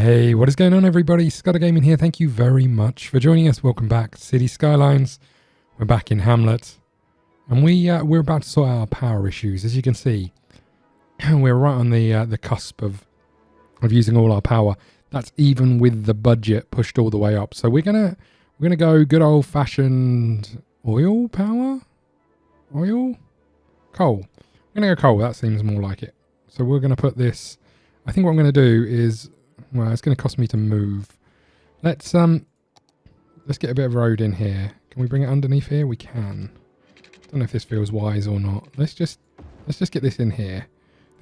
Hey, what is going on, everybody? ScottDogGaming here. Thank you very much for joining us. Welcome back, City Skylines. We're back in Hamlet, and we're about to sort out our power issues. As you can see, we're right on the cusp of using all our power. That's even with the budget pushed all the way up. So we're gonna go good old fashioned oil power, coal. We're gonna go coal. That seems more like it. So we're gonna put this. I think what I'm gonna do is. Well, it's going to cost me to move. Let's get a bit of road in here. Can we bring it underneath here? We can. Don't know if this feels wise or not. Let's just get this in here.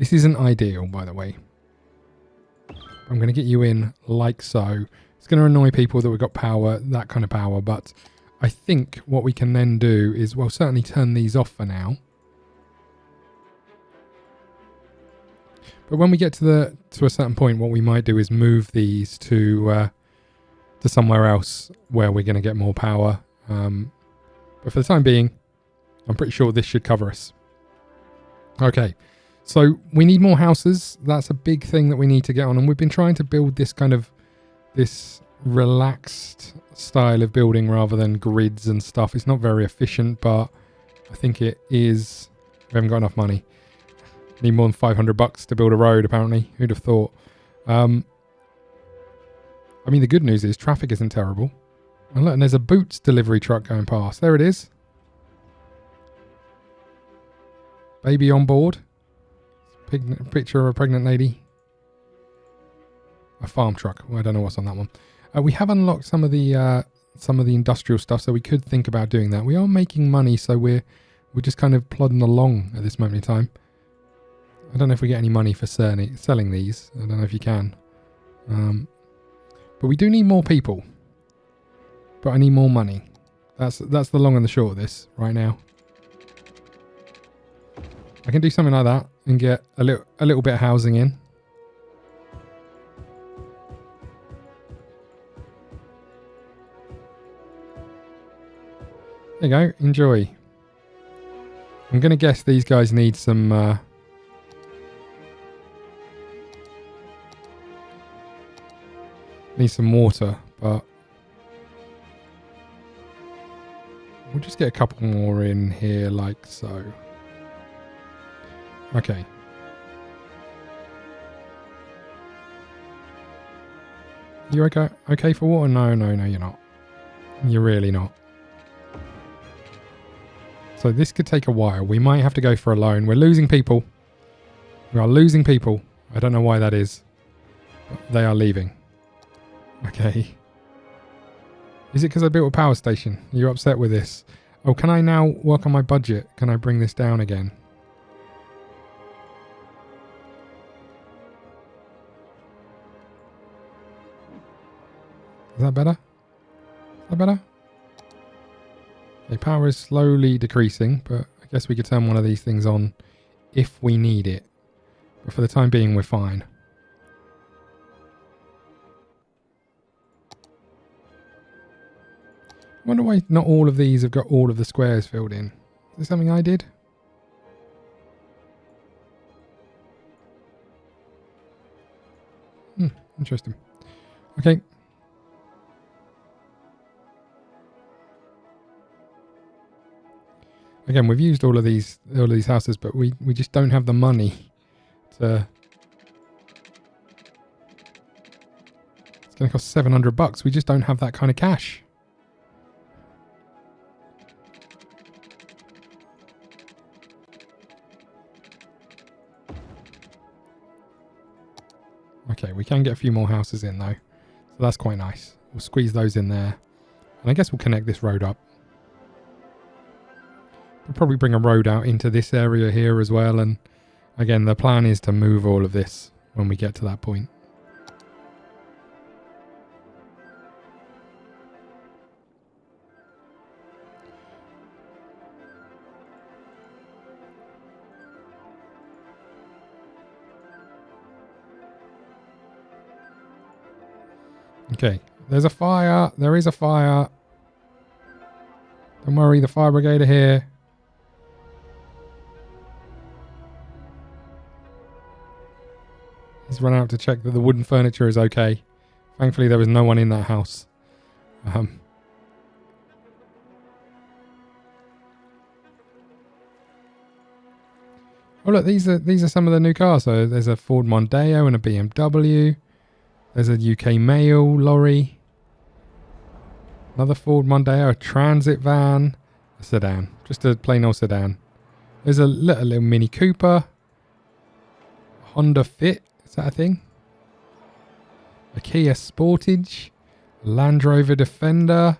This isn't ideal, by the way. I'm going to get you in like so. It's going to annoy people that we've got power, that kind of power, but I think what we can then do is, well, certainly turn these off for now. But when we get to a certain point, what we might do is move these to somewhere else where we're going to get more power. But for the time being, I'm pretty sure this should cover us. Okay, so we need more houses. That's a big thing that we need to get on, and we've been trying to build this kind of this relaxed style of building rather than grids and stuff. It's not very efficient, but I think it is. We haven't got enough money. Need more than $500 to build a road, apparently. Who'd have thought? I mean, the good news is traffic isn't terrible. And look, and there's a Boots delivery truck going past. There it is. Baby on board. Picture of a pregnant lady. A farm truck. Well, I don't know what's on that one. We have unlocked some of the industrial stuff, so we could think about doing that. We are making money, so we're just kind of plodding along at this moment in time. I don't know if we get any money for selling these. I don't know if you can. But we do need more people. But I need more money. That's the long and the short of this right now. I can do something like that and get a little bit of housing in. There you go. Enjoy. I'm going to guess these guys need some... need some water, but we'll just get a couple more in here like so. Okay. You okay for water? No, you're not. You're really not. So this could take a while. We might have to go for a loan. We're losing people. We are losing people. I don't know why that is, but they are leaving. Okay. Is it because I built a power station? Are you upset with this? Oh, can I now work on my budget? Can I bring this down again? Is that better? Is that better? Okay, power is slowly decreasing, but I guess we could turn one of these things on if we need it. But for the time being, we're fine. I wonder why not all of these have got all of the squares filled in. Is there something I did? Interesting. Okay. Again, we've used all of these houses, but we just don't have the money to... It's going to cost $700. We just don't have that kind of cash. Okay, we can get a few more houses in though, so that's quite nice. We'll squeeze those in there, and I guess we'll connect this road up. We'll probably bring a road out into this area here as well, and again, the plan is to move all of this when we get to that point. Okay, there's a fire. There is a fire. Don't worry, the fire brigade are here. He's run out to check that the wooden furniture is okay. Thankfully, there was no one in that house. Oh look, these are some of the new cars. So there's a Ford Mondeo and a BMW. There's a UK mail lorry. Another Ford Mondeo, a transit van, a sedan, just a plain old sedan. There's a little Mini Cooper. Honda Fit, is that a thing? A Kia Sportage, Land Rover Defender.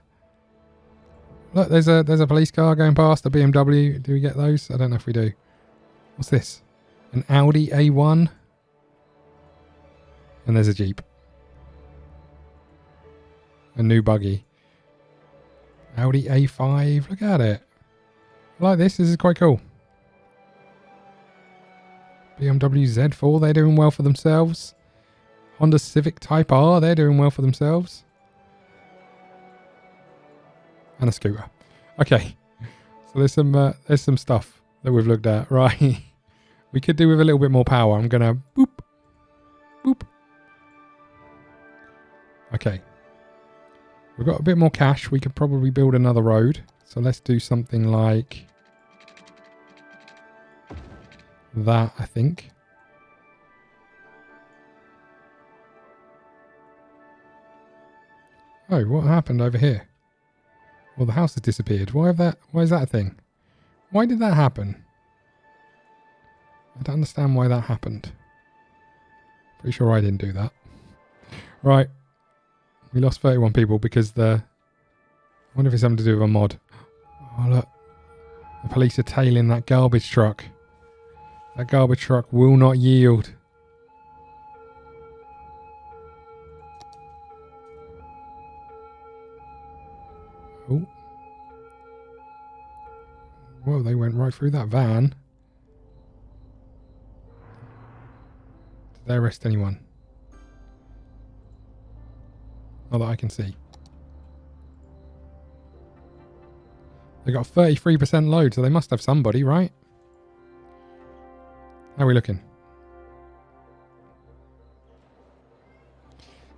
Look, there's a police car going past, a BMW. Do we get those? I don't know if we do. What's this? An Audi A1. And there's a Jeep. A new buggy. Audi A5. Look at it. I like this. This is quite cool. BMW Z4. They're doing well for themselves. Honda Civic Type R. They're doing well for themselves. And a scooter. Okay. So there's some stuff that we've looked at. Right. We could do with a little bit more power. I'm going to boop. Boop. Okay. We've got a bit more cash. We could probably build another road. So let's do something like that, I think. Oh, what happened over here? Well, the house has disappeared. Why is that a thing? Why did that happen? I don't understand why that happened. Pretty sure I didn't do that. Right. We lost 31 people because I wonder if it's something to do with a mod. Oh, look. The police are tailing that garbage truck. That garbage truck will not yield. Oh. Whoa, they went right through that van. Did they arrest anyone? Not that I can see. They got a 33% load, so they must have somebody, right? How are we looking?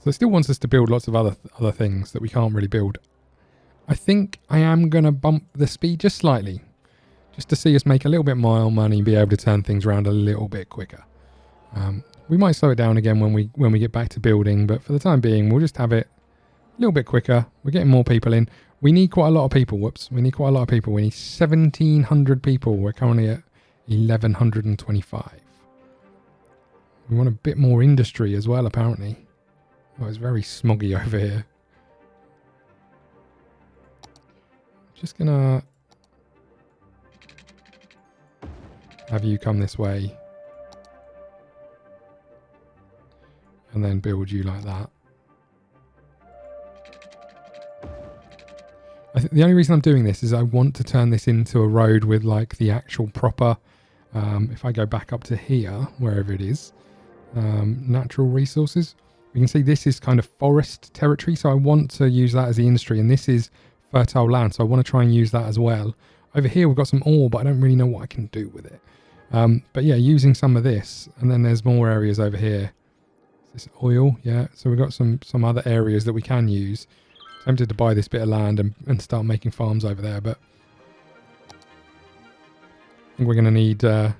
So it still wants us to build lots of other things that we can't really build. I think I am going to bump the speed just slightly. Just to see us make a little bit more money, be able to turn things around a little bit quicker. We might slow it down again when we get back to building, but for the time being, we'll just have it a little bit quicker. We're getting more people in. We need quite a lot of people. Whoops. We need quite a lot of people. We need 1,700 people. We're currently at 1,125. We want a bit more industry as well, apparently. Oh, it's very smoggy over here. Just gonna have you come this way. And then build you like that. I think the only reason I'm doing this is I want to turn this into a road with like the actual proper, if I go back up to here, wherever it is, natural resources, we can see this is kind of forest territory. So I want to use that as the industry, and this is fertile land. So I want to try and use that as well. Over here, we've got some ore, but I don't really know what I can do with it. But yeah, using some of this, and then there's more areas over here. Is this oil? Yeah. So we've got some other areas that we can use. Tempted to buy this bit of land and start making farms over there, but I think we're going to need to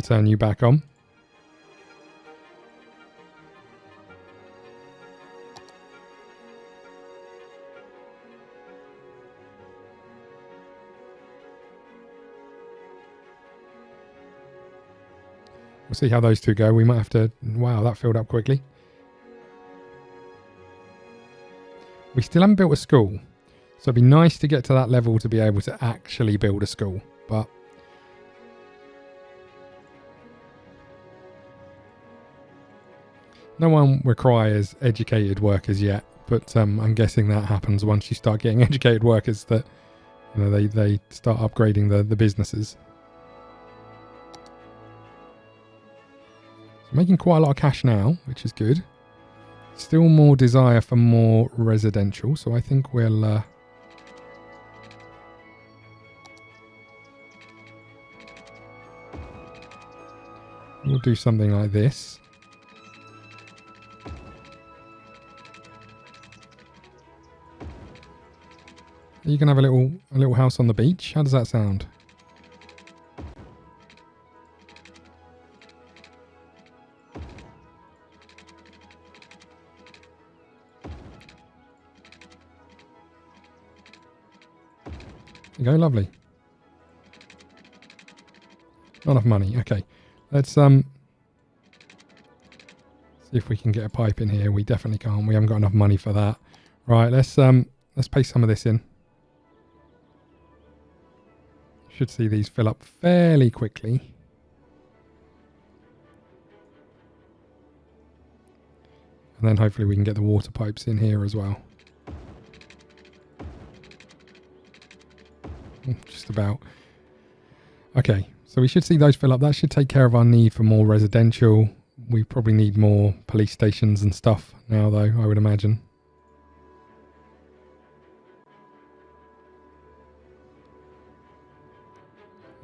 turn you back on. We'll see how those two go. We might have to... Wow, that filled up quickly. We still haven't built a school, so it'd be nice to get to that level to be able to actually build a school, but no one requires educated workers yet, but I'm guessing that happens once you start getting educated workers, that you know they start upgrading the businesses. So making quite a lot of cash now, which is good. Still more desire for more residential, so I think we'll do something like this. You can have a little house on the beach. How does that sound? There you go, lovely. Not enough money. Okay, let's see if we can get a pipe in here. We definitely can't. We haven't got enough money for that. Right, let's pay some of this in. Should see these fill up fairly quickly. And then hopefully we can get the water pipes in here as well. Just about. Okay, so we should see those fill up. That should take care of our need for more residential. We probably need more police stations and stuff now, though, I would imagine.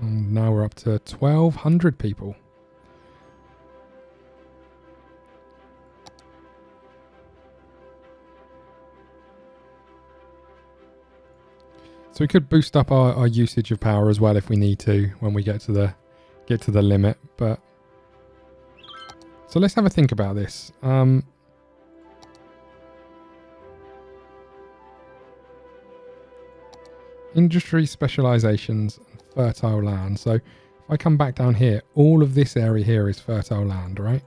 And now we're up to 1,200 people. So we could boost up our usage of power as well if we need to when we get to the limit. But so let's have a think about this. Industry specializations and fertile land. So if I come back down here, all of this area here is fertile land, right?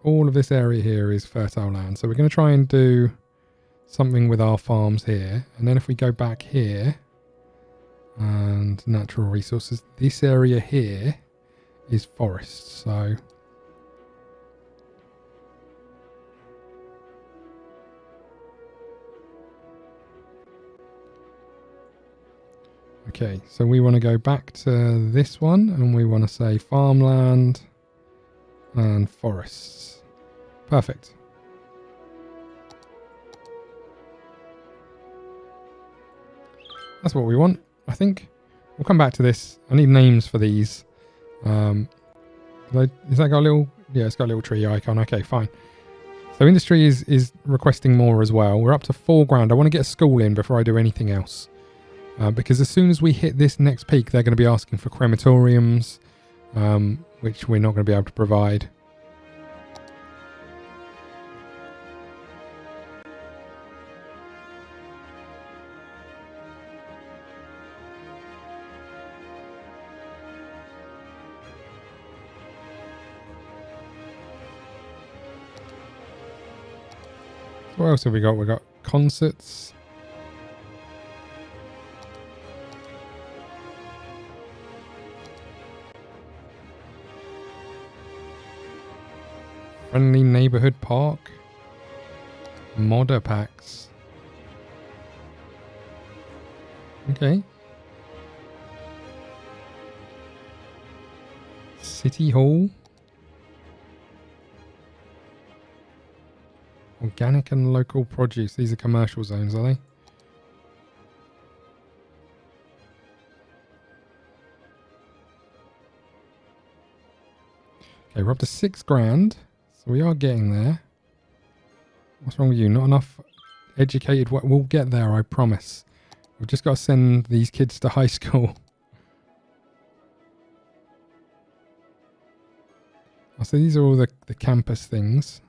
All of this area here is fertile land. So we're going to try and do something with our farms here. And then if we go back here and natural resources, this area here is forest. So okay, so we want to go back to this one and we want to say farmland and forests. Perfect. That's what we want, I think. We'll come back to this. I need names for these. Has that got a little... Yeah, it's got a little tree icon. Okay, fine. So industry is requesting more as well. We're up to 4 grand. I want to get a school in before I do anything else. Because as soon as we hit this next peak, they're going to be asking for crematoriums, which we're not going to be able to provide. What else have we got? We've got concerts. Friendly neighborhood park. Modder packs. Okay. City hall. Organic and local produce. These are commercial zones, are they? Okay, we're up to 6 grand. So we are getting there. What's wrong with you? Not enough educated. We'll get there, I promise. We've just got to send these kids to high school. Oh, so these are all the campus things.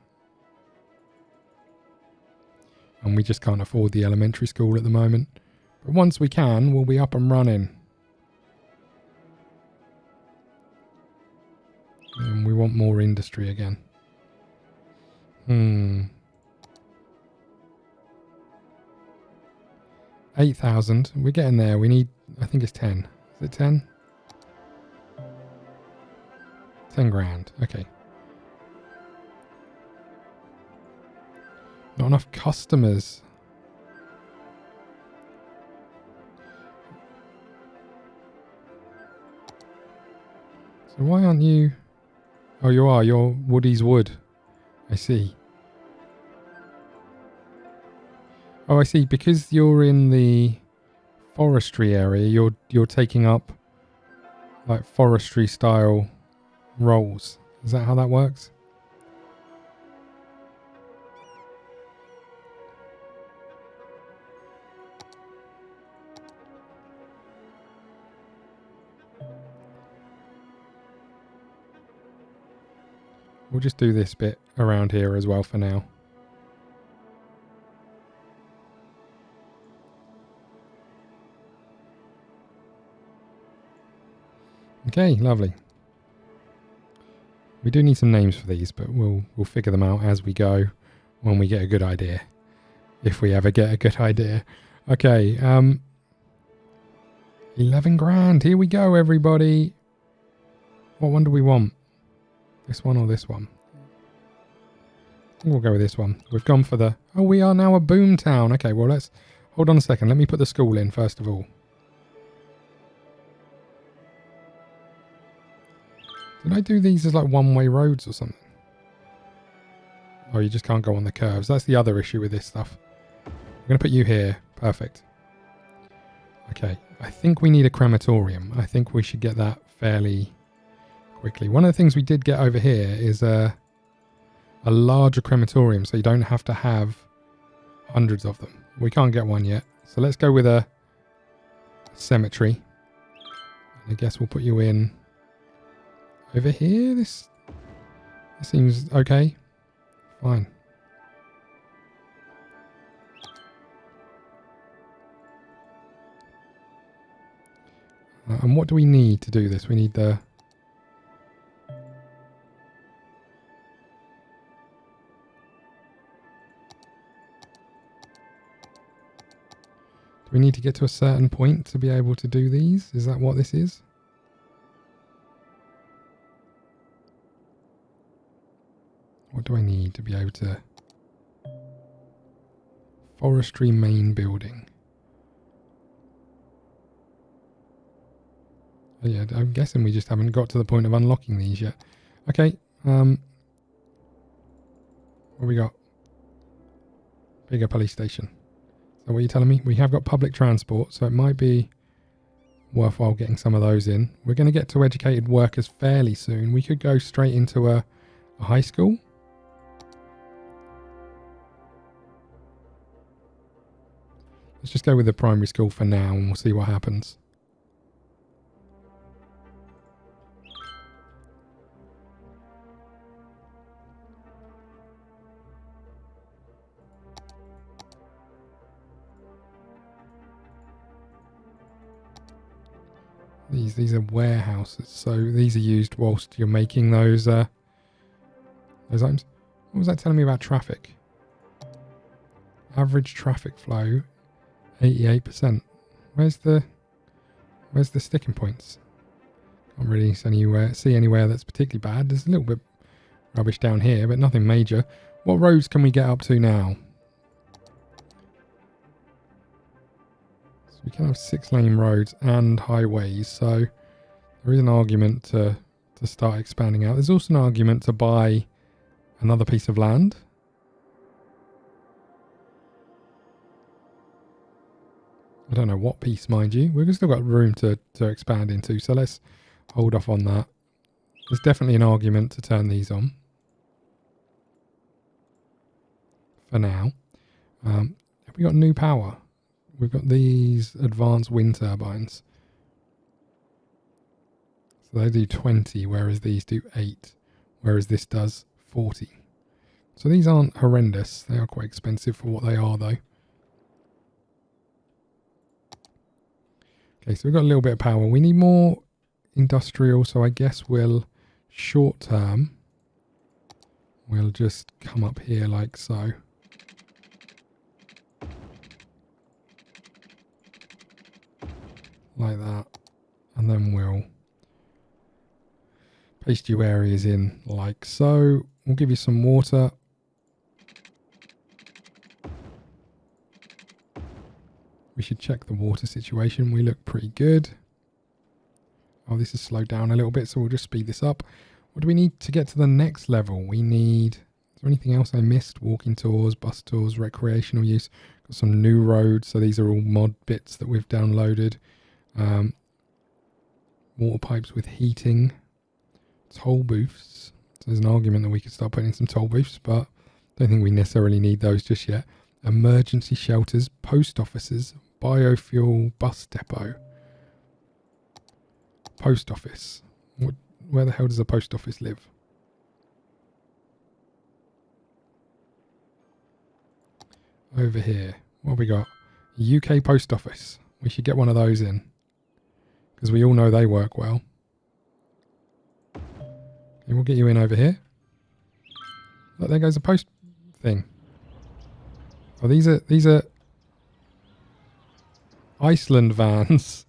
And we just can't afford the elementary school at the moment. But once we can, we'll be up and running. And we want more industry again. 8,000. We're getting there. We need, I think it's 10. Is it 10? 10 grand. Okay. Not enough customers. So why aren't you... Oh, you are. You're Woody's Wood. I see. Oh, I see. Because you're in the forestry area, you're taking up like forestry style rolls. Is that how that works? We'll just do this bit around here as well for now. Okay, lovely. We do need some names for these, but we'll figure them out as we go when we get a good idea. If we ever get a good idea. Okay, 11 grand. Here we go, everybody. What one do we want? This one or this one? I think we'll go with this one. We've gone for the... Oh, we are now a boom town. Okay, well, let's... Hold on a second. Let me put the school in first of all. Did I do these as like one-way roads or something? Oh, you just can't go on the curves. That's the other issue with this stuff. I'm going to put you here. Perfect. Okay. I think we need a crematorium. I think we should get that fairly quickly. One of the things we did get over here is a larger crematorium, so you don't have to have hundreds of them. We can't get one yet. So let's go with a cemetery. I guess we'll put you in over here. This seems okay. Fine. And what do we need to do this? We need the... Do we need to get to a certain point to be able to do these? Is that what this is? What do I need to be able to... Forestry main building. Oh yeah, I'm guessing we just haven't got to the point of unlocking these yet. Okay. What we got? Bigger police station. So what are you telling me? We have got public transport, so it might be worthwhile getting some of those in. We're going to get to educated workers fairly soon. We could go straight into a high school. Let's just go with the primary school for now and we'll see what happens. These are warehouses, so these are used whilst you're making those items. What was that telling me about traffic? Average traffic flow, 88%. Where's the sticking points? Can't really see anywhere that's particularly bad. There's a little bit rubbish down here, but nothing major. What roads can we get up to now? We can have 6-lane roads and highways, so there is an argument to start expanding out. There's also an argument to buy another piece of land. I don't know what piece, mind you. We've still got room to expand into, so let's hold off on that. There's definitely an argument to turn these on. For now. Have we got new power? We've got these advanced wind turbines. So they do 20, whereas these do 8. Whereas this does 40. So these aren't horrendous. They are quite expensive for what they are, though. Okay, so we've got a little bit of power. We need more industrial, so I guess we'll, short term, we'll just come up here like so. Like that, and then we'll paste you areas in like so. We'll give you some water. We should check the water situation. We look pretty good. Oh, this is slowed down a little bit, so we'll just speed this up. What do we need to get to the next level? We need... Is there anything else I missed? Walking tours, bus tours, recreational use. Got some new roads, so these are all mod bits that we've downloaded. Water pipes with heating. Toll booths. So there's an argument that we could start putting in some toll booths, but I don't think we necessarily need those just yet. Emergency shelters, post offices, biofuel bus depot. Post office. Where the hell does the post office live? Over here. What have we got? UK post office. We should get one of those in, because we all know they work well. Okay, we'll get you in over here. Look, there goes the post thing. Oh, these are Iceland vans.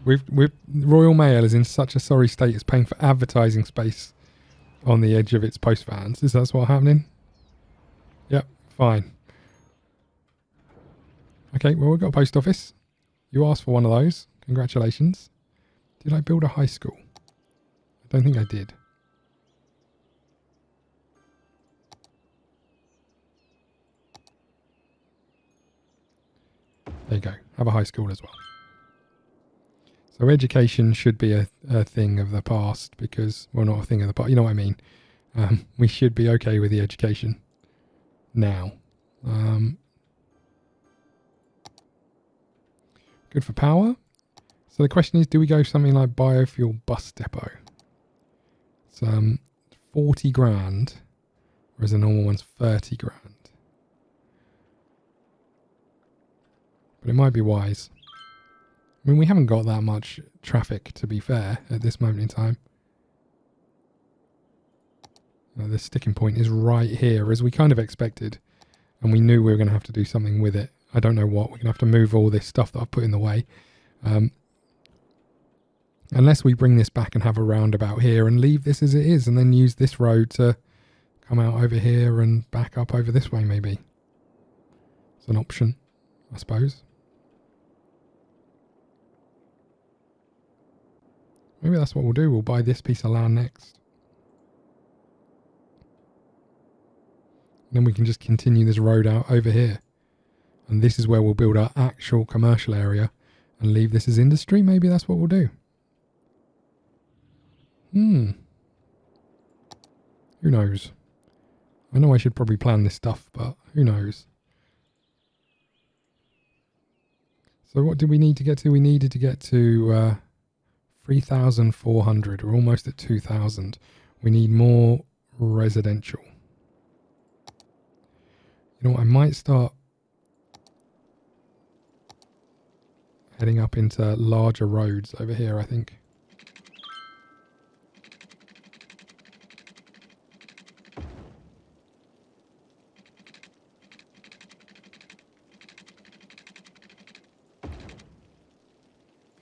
With Royal Mail is in such a sorry state, it's paying for advertising space on the edge of its post vans. Is that what's happening? Yep, fine. Okay, well, we've got a post office. You asked for one of those. Congratulations. Did I build a high school? I don't think I did. There you go. Have a high school as well. So education should be a thing of the past because, well, not a thing of the past. You know what I mean? We should be okay with the education now. Good for power. So the question is, do we go something like biofuel bus depot? It's 40 grand, whereas the normal one's 30 grand. But it might be wise. I mean, we haven't got that much traffic, to be fair, at this moment in time. The sticking point is right here, as we kind of expected. And we knew we were going to have to do something with it. I don't know what. We're going to have to move all this stuff that I've put in the way. Unless we bring this back and have a roundabout here and leave this as it is, and then use this road to come out over here and back up over this way, maybe. It's an option, I suppose. Maybe that's what we'll do. We'll buy this piece of land next. And then we can just continue this road out over here. And this is where we'll build our actual commercial area and leave this as industry. Maybe that's what we'll do. Who knows? I know I should probably plan this stuff, but who knows? So what did we need to get to? We needed to get to 3,400. We're almost at 2,000. We need more residential. You know what? I might start heading up into larger roads over here, I think.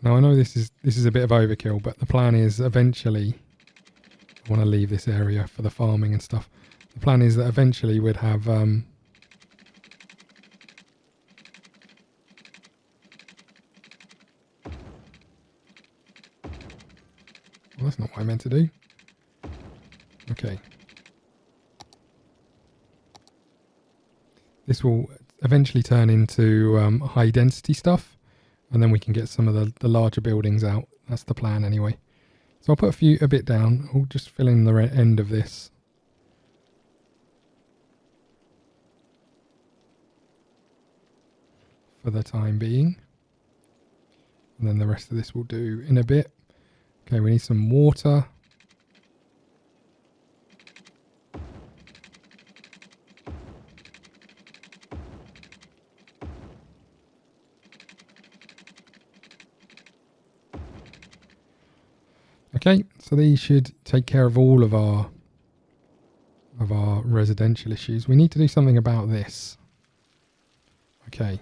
Now I know this is a bit of overkill, but the plan is eventually, I want to leave this area for the farming and stuff. The plan is that eventually we'd have well, that's not what I meant to do. Okay. This will eventually turn into high density stuff. And then we can get some of the larger buildings out. That's the plan anyway. So I'll put a bit down. I'll just fill in the end of this. For the time being. And then the rest of this we'll do in a bit. Okay, we need some water. Okay, so these should take care of all of our residential issues. We need to do something about this. Okay.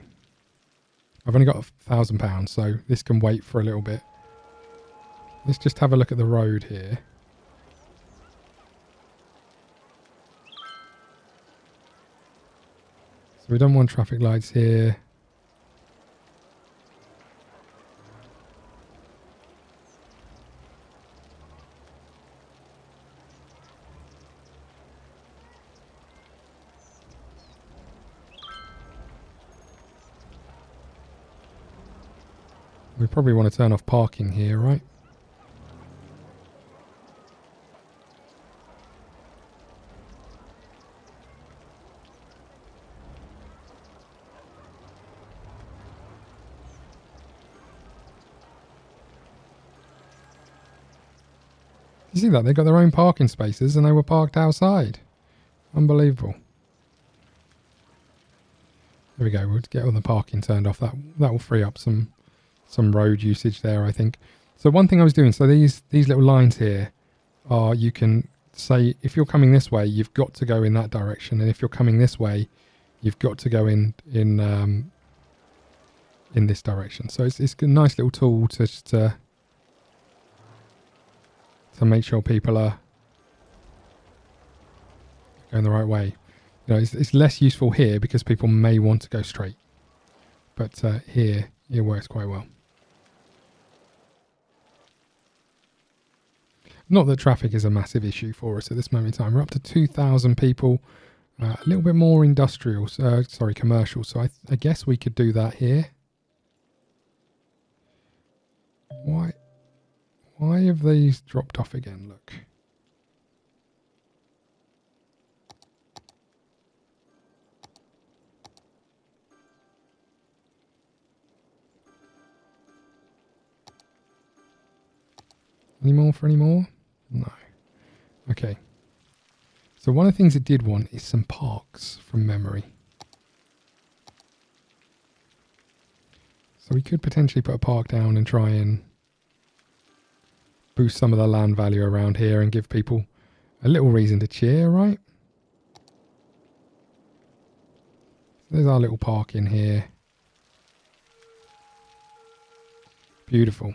I've only got £1,000, so this can wait for a little bit. Let's just have a look at the road here. So we don't want traffic lights here. We probably want to turn off parking here, right? You see that? They got their own parking spaces and they were parked outside. Unbelievable. There we go. We'll get all the parking turned off. That will free up some road usage there, I think. So one thing I was doing, so these little lines here are, you can say if you're coming this way, you've got to go in that direction, and if you're coming this way, you've got to go in this direction. So it's a nice little tool to make sure people are going the right way. You know, it's less useful here because people may want to go straight, but here it works quite well. Not that traffic is a massive issue for us at this moment in time. We're up to 2,000 people, a little bit more industrial, commercial. So I guess we could do that here. Why have these dropped off again? Look. Any more for any more? No. Okay. So one of the things it did want is some parks from memory. So we could potentially put a park down and try and boost some of the land value around here and give people a little reason to cheer, right? There's our little park in here. Beautiful.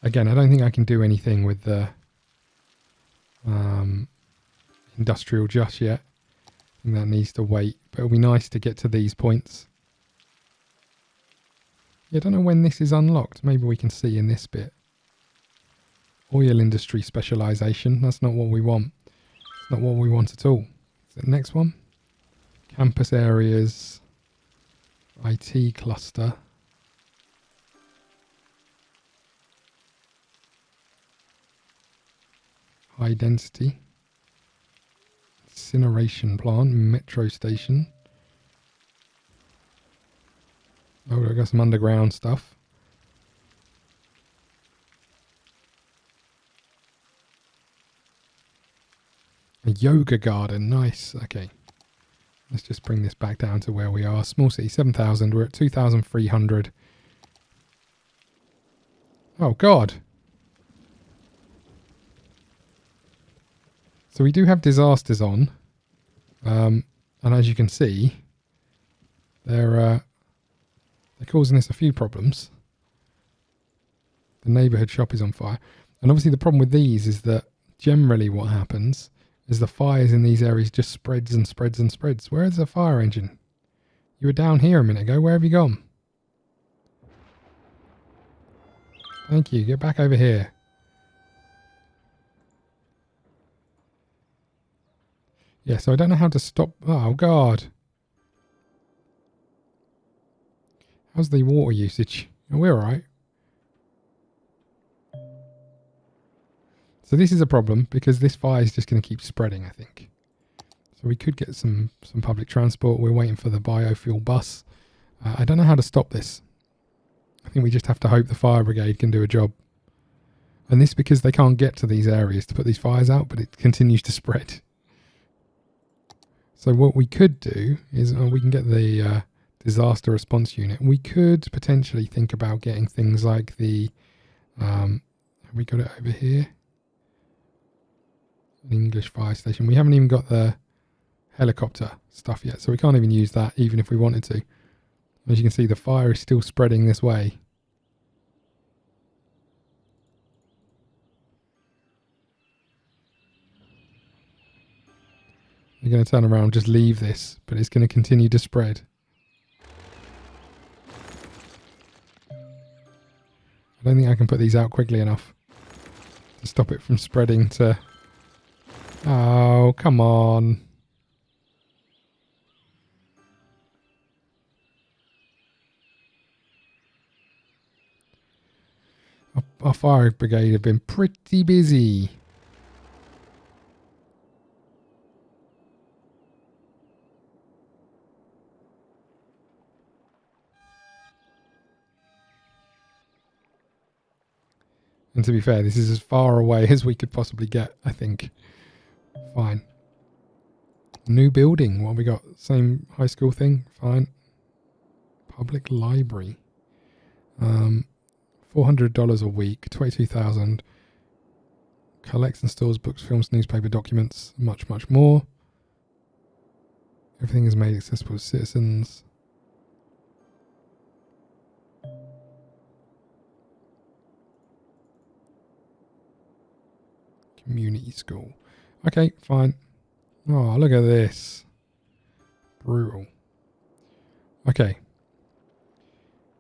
Again, I don't think I can do anything with the industrial just yet. I think that needs to wait, but it'll be nice to get to these points. Yeah, I don't know when this is unlocked. Maybe we can see in this bit. Oil industry specialization. That's not what we want. It's not what we want at all. Is it the next one? Campus areas. IT cluster. High density. Incineration plant. Metro station. Oh, we've got some underground stuff. A yoga garden. Nice. Okay. Let's just bring this back down to where we are. Small city, 7,000. We're at 2,300. Oh, God. So we do have disasters on. And as you can see, they're causing us a few problems. The neighbourhood shop is on fire. And obviously the problem with these is that generally what happens is the fires in these areas just spreads and spreads and spreads. Where is the fire engine? You were down here a minute ago. Where have you gone? Thank you. Get back over here. Yeah, so I don't know how to stop. Oh, God. How's the water usage? Oh, we're all right. So this is a problem because this fire is just going to keep spreading, I think. So we could get some public transport. We're waiting for the biofuel bus. I don't know how to stop this. I think we just have to hope the fire brigade can do a job. And this because they can't get to these areas to put these fires out, but it continues to spread. So what we could do is we can get the disaster response unit. We could potentially think about getting things like the... have we got it over here? An English fire station. We haven't even got the helicopter stuff yet, so we can't even use that even if we wanted to. As you can see, the fire is still spreading this way. You're going to turn around, just leave this, but it's going to continue to spread. I don't think I can put these out quickly enough to stop it from spreading to... Oh, come on. Our fire brigade have been pretty busy. And to be fair, this is as far away as we could possibly get, I think. Fine. New building. What have we got? Same high school thing? Fine. Public library. $400 a week. 22,000. Collects and stores books, films, newspaper, documents. Much, much more. Everything is made accessible to citizens. Community school. Okay, fine. Oh, look at this. Brutal. Okay.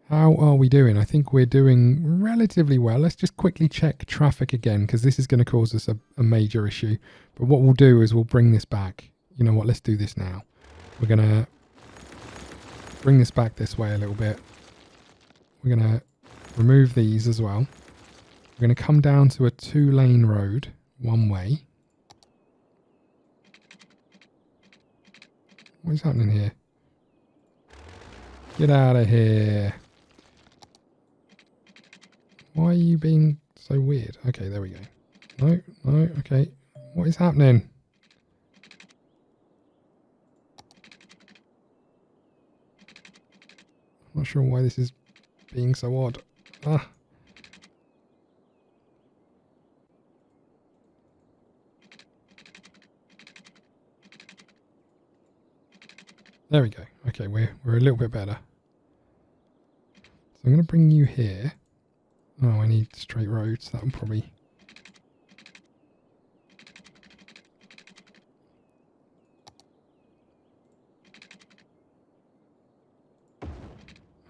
How are we doing? I think we're doing relatively well. Let's just quickly check traffic again, because this is going to cause us a major issue. But what we'll do is we'll bring this back. You know what? Let's do this now. We're going to bring this back this way a little bit. We're going to remove these as well. We're going to come down to a 2-lane road, one way. What is happening here? Get out of here. Why are you being so weird? Okay, there we go. No, no, okay. What is happening? I'm not sure why this is being so odd. Ah. There we go. Okay, we're a little bit better. So I'm going to bring you here. Oh, I need straight roads. That would probably...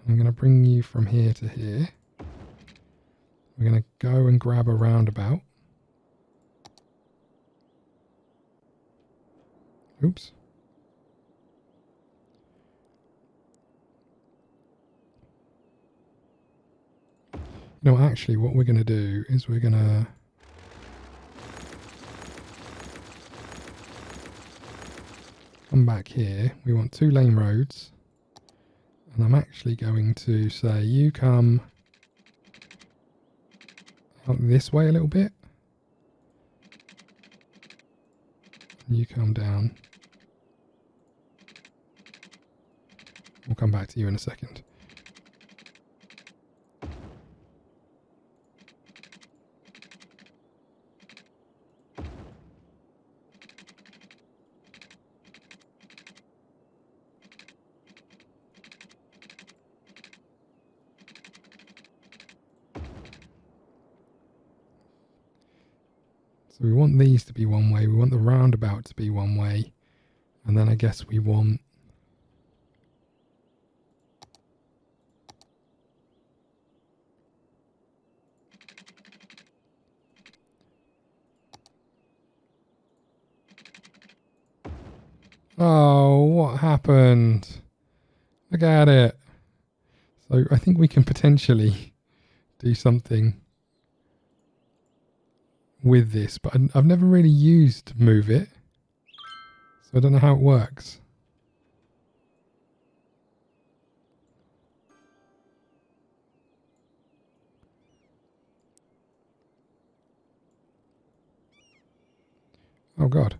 I'm going to bring you from here to here. We're going to go and grab a roundabout. Oops. No, actually, what we're going to do is we're going to... come back here. We want 2-lane roads. And I'm actually going to say, you come out this way a little bit. And you come down. We'll come back to you in a second. So we want these to be one way. We want the roundabout to be one way. And then I guess we want... Oh, what happened? Look at it. So I think we can potentially do something with this, but I've never really used Move It, so I don't know how it works. Oh God.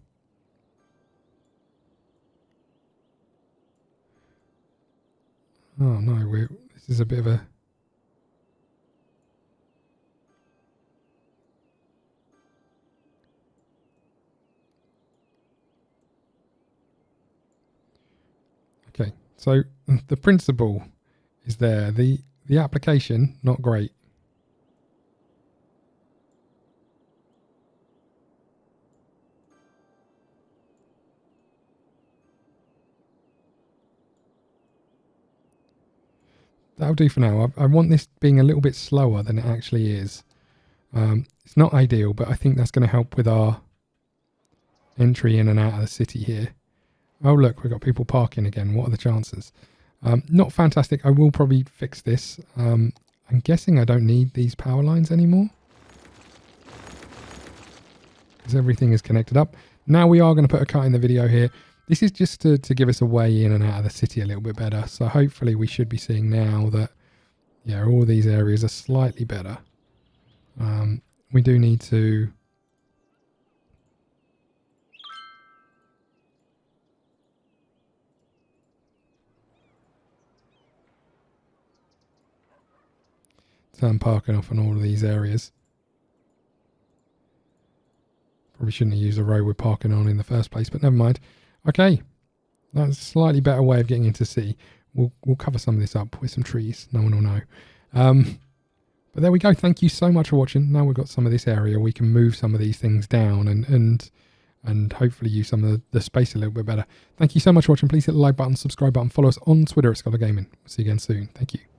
Oh no, this is a bit of a... Okay, so the principle is there. The application, not great. That'll do for now. I want this being a little bit slower than it actually is. It's not ideal, but I think that's going to help with our entry in and out of the city here. Oh look, we've got people parking again. What are the chances? Not fantastic. I will probably fix this. I'm guessing I don't need these power lines anymore, because everything is connected up. Now we are going to put a cut in the video here. This is just to give us a way in and out of the city a little bit better. So hopefully we should be seeing now that, yeah, all these areas are slightly better. We do need to turn parking off on all of these areas. Probably shouldn't have used a road we're parking on in the first place, but never mind. Okay, that's a slightly better way of getting into the city. We'll cover some of this up with some trees. No one will know. But there we go. Thank you so much for watching. Now we've got some of this area, we can move some of these things down and hopefully use some of the space a little bit better. Thank you so much for watching. Please hit the like button, subscribe button, follow us on Twitter at ScottDogGaming. We'll see you again soon. Thank you.